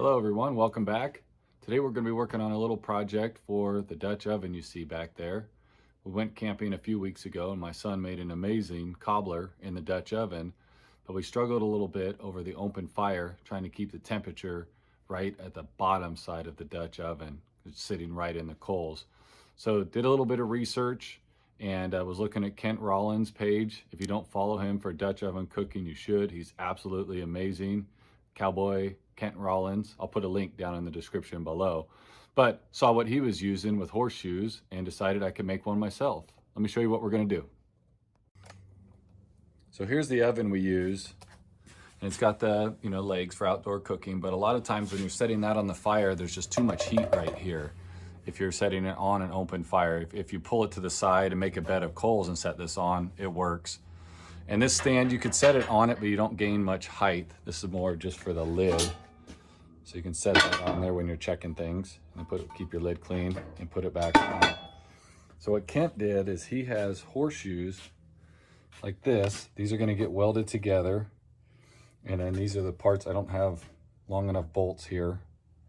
Hello everyone, welcome back. Today we're going to be working on a little project for the Dutch oven you see back there. We went camping a few weeks ago and my son made an amazing cobbler in the Dutch oven, but we struggled a little bit over the open fire trying to keep the temperature right at the bottom side of the Dutch oven. It's sitting right in the coals. So did a little bit of research and I was looking at Kent Rollins' page. If you don't follow him for Dutch oven cooking, you should. He's absolutely amazing. Cowboy Kent Rollins. I'll put a link down in the description below. But saw what he was using with horseshoes and decided I could make one myself. Let me show you what we're going to do. So here's the oven we use. And it's got the legs for outdoor cooking, but a lot of times when you're setting that on the fire, there's just too much heat right here. If you're setting it on an open fire, if you pull it to the side and make a bed of coals and set this on, it works. And this stand, you could set it on it, but you don't gain much height. This is more just for the lid. So you can set that on there when you're checking things and keep your lid clean and put it back on. So what Kent did is he has horseshoes like this. These are going to get welded together. And then these are the parts. I don't have long enough bolts here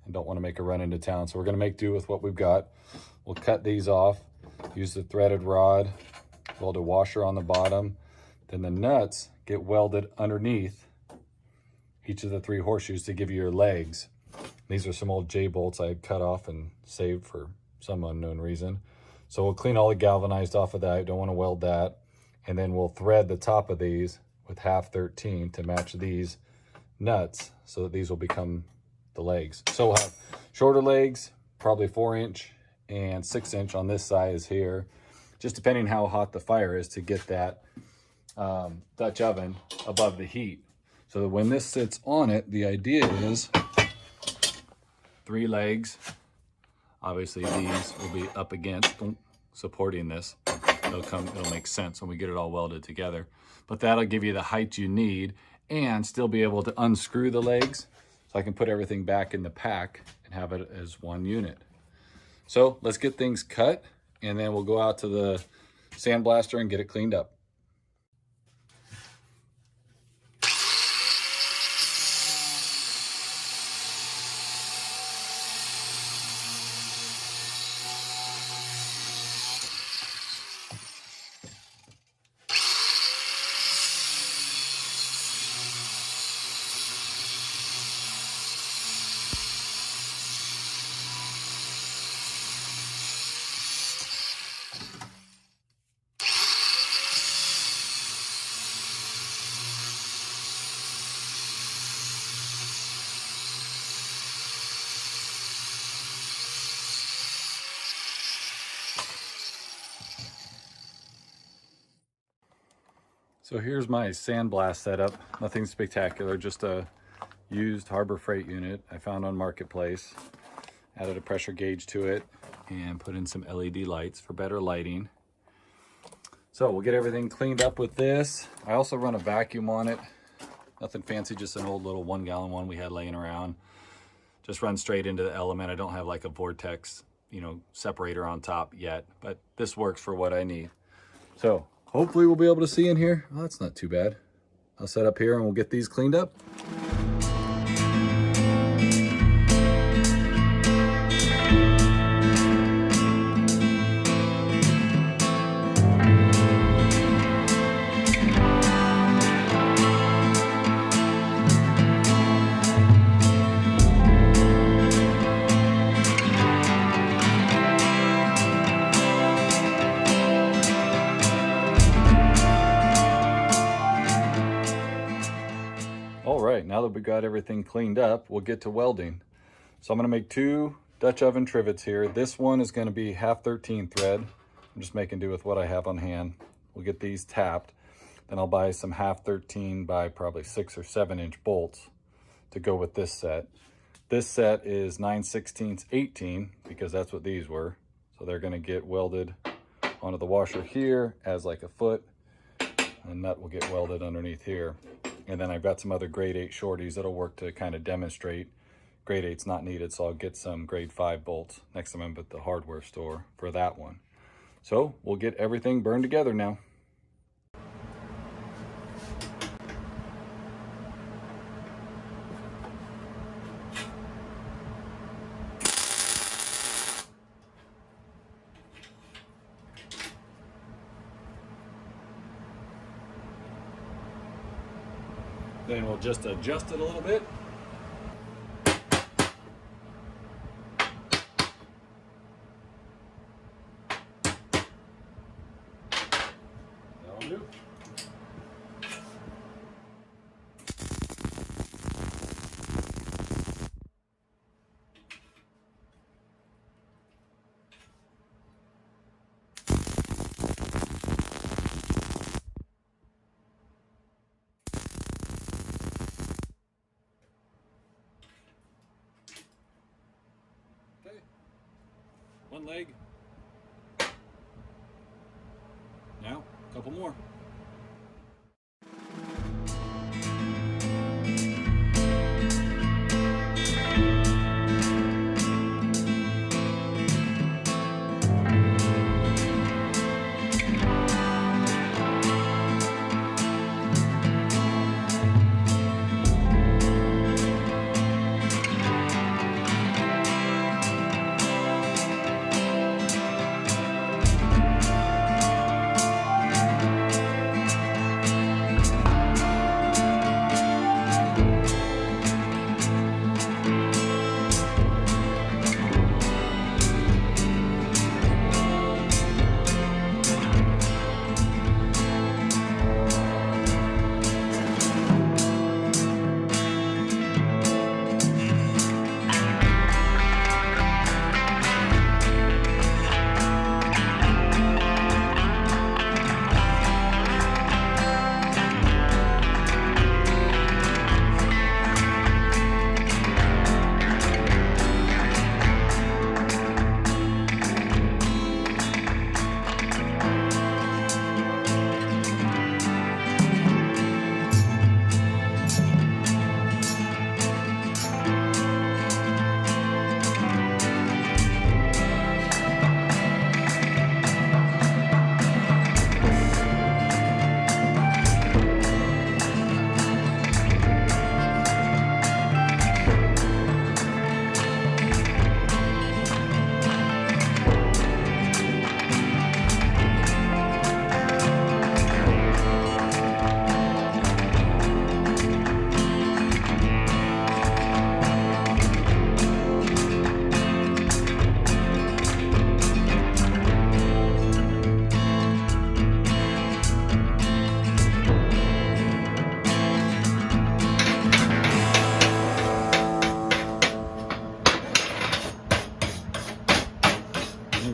and don't want to make a run into town. So we're going to make do with what we've got. We'll cut these off, use the threaded rod, weld a washer on the bottom. Then the nuts get welded underneath each of the three horseshoes to give you your legs. These are some old J-bolts I had cut off and saved for some unknown reason. So we'll clean all the galvanized off of that. Don't want to weld that. And then we'll thread the top of these with 1/2-13 to match these nuts so that these will become the legs. So we'll have shorter legs, probably 4-inch and 6-inch on this size here, just depending how hot the fire is to get that Dutch oven above the heat. So that when this sits on it, the idea is 3 legs. Obviously these will be up against supporting this. It'll make sense when we get it all welded together. But that'll give you the height you need and still be able to unscrew the legs. So I can put everything back in the pack and have it as one unit. So let's get things cut and then we'll go out to the sandblaster and get it cleaned up. So here's my sandblast setup. Nothing spectacular, just a used Harbor Freight unit I found on Marketplace. Added a pressure gauge to it and put in some LED lights for better lighting. So we'll get everything cleaned up with this. I also run a vacuum on it. Nothing fancy, just an old little 1-gallon one we had laying around. Just run straight into the element. I don't have like a vortex, separator on top yet, but this works for what I need. So hopefully we'll be able to see in here. Oh, that's not too bad. I'll set up here and we'll get these cleaned up. All right, now that we got everything cleaned up, we'll get to welding. So I'm gonna make 2 Dutch oven trivets here. This one is gonna be 1/2-13 thread. I'm just making do with what I have on hand. We'll get these tapped. Then I'll buy some 1/2-13 by probably 6 or 7-inch bolts to go with this set. This set is 9/16-18 because that's what these were. So they're gonna get welded onto the washer here as like a foot, and that will get welded underneath here. And then I've got some other grade 8 shorties that'll work to kind of demonstrate. Grade 8's not needed, so I'll get some grade 5 bolts next time I'm at the hardware store for that one. So we'll get everything burned together now. Then we'll just adjust it a little bit. That'll do. Okay, one leg. Now, a couple more.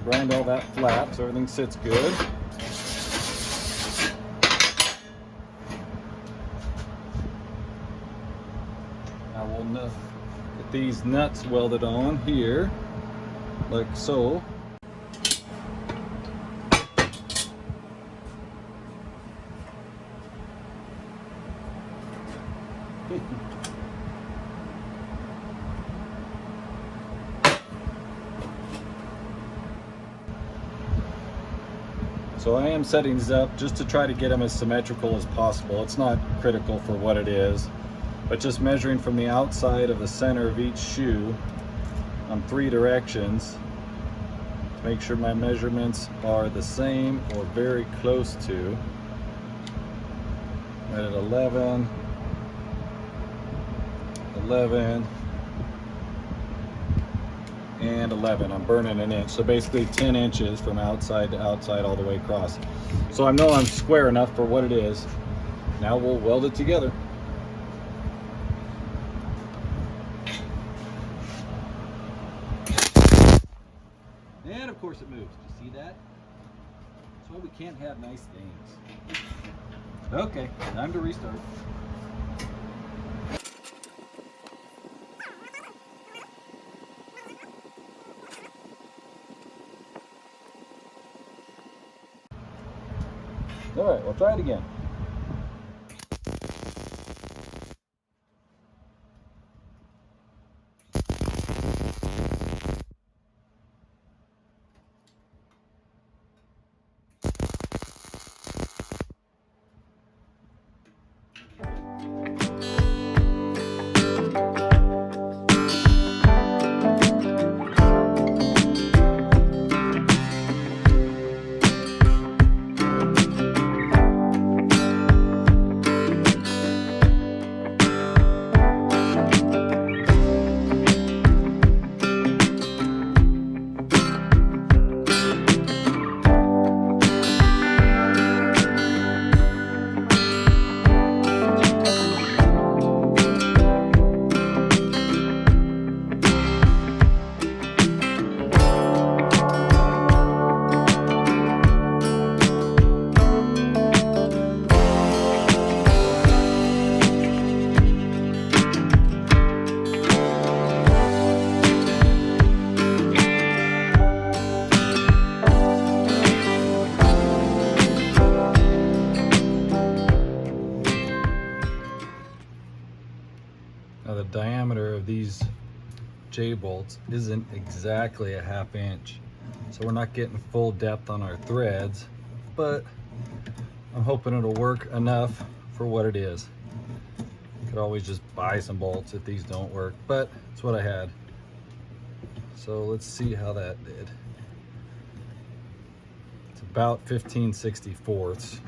Grind all that flat so everything sits good. Now we'll get these nuts welded on here, like so. So I am setting these up just to try to get them as symmetrical as possible. It's not critical for what it is, but just measuring from the outside of the center of each shoe on 3 directions to make sure my measurements are the same or very close to. Right at 11, 11, and 11. I'm burning an inch, so basically 10 inches from outside to outside all the way across. So I know I'm square enough for what it is. Now we'll weld it together. And of course it moves. Do you see that? That's why we can't have nice things. Okay, time to restart. All right, we'll try it again. diameter of these J-bolts isn't exactly a 1/2 inch. So we're not getting full depth on our threads, but I'm hoping it'll work enough for what it is. Could always just buy some bolts if these don't work, but it's what I had. So let's see how that did. It's about 15/64.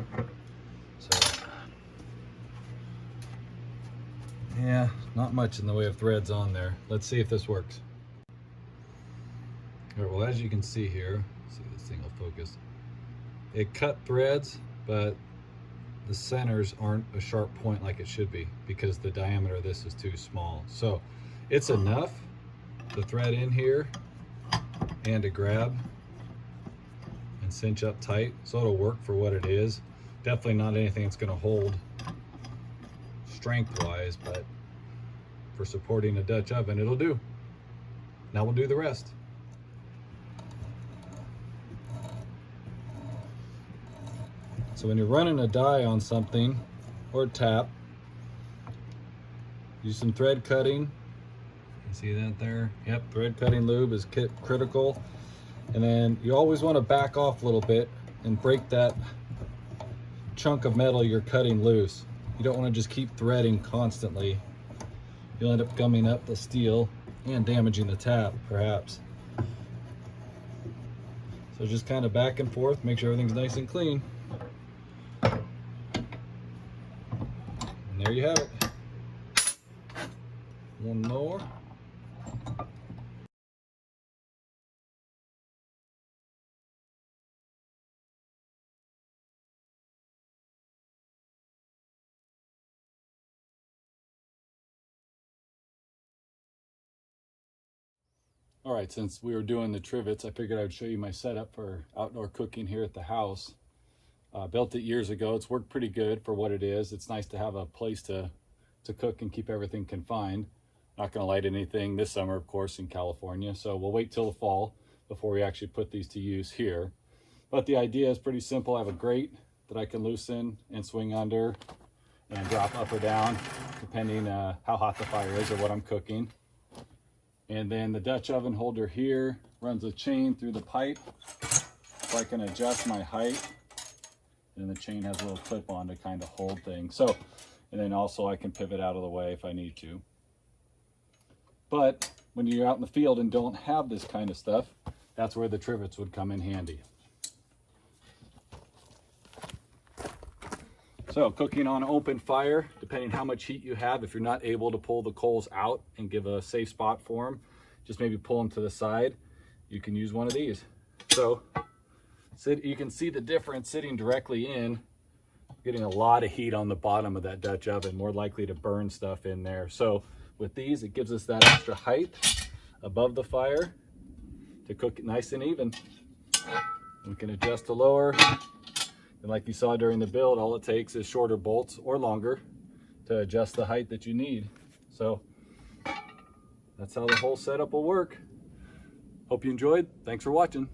So yeah, not much in the way of threads on there. Let's see if this works. All right, well, as you can see here, see this thing will focus. It cut threads, but the centers aren't a sharp point like it should be because the diameter of this is too small. So it's enough to thread in here and to grab and cinch up tight, so it'll work for what it is. Definitely not anything that's going to hold strength wise, but for supporting a Dutch oven it'll do. Now we'll do the rest. So when you're running a die on something or tap, use some thread cutting. You see that there? Yep, thread cutting lube is critical. And then you always want to back off a little bit and break that chunk of metal you're cutting loose. You don't want to just keep threading constantly. You'll end up gumming up the steel and damaging the tap, perhaps. So just kind of back and forth, make sure everything's nice and clean. And there you have it. One more. All right, since we were doing the trivets, I figured I'd show you my setup for outdoor cooking here at the house. Built it years ago. It's worked pretty good for what it is. It's nice to have a place to cook and keep everything confined. Not going to light anything this summer, of course, in California. So we'll wait till the fall before we actually put these to use here. But the idea is pretty simple. I have a grate that I can loosen and swing under and drop up or down, depending how hot the fire is or what I'm cooking. And then the Dutch oven holder here runs a chain through the pipe so I can adjust my height. And the chain has a little clip on to kind of hold things. So, and then also I can pivot out of the way if I need to. But when you're out in the field and don't have this kind of stuff, that's where the trivets would come in handy. So cooking on open fire, depending how much heat you have, if you're not able to pull the coals out and give a safe spot for them, just maybe pull them to the side, you can use one of these. So you can see the difference sitting directly in, getting a lot of heat on the bottom of that Dutch oven, more likely to burn stuff in there. So with these, it gives us that extra height above the fire to cook it nice and even. We can adjust the lower. And like you saw during the build, all it takes is shorter bolts or longer to adjust the height that you need. So that's how the whole setup will work. Hope you enjoyed. Thanks for watching.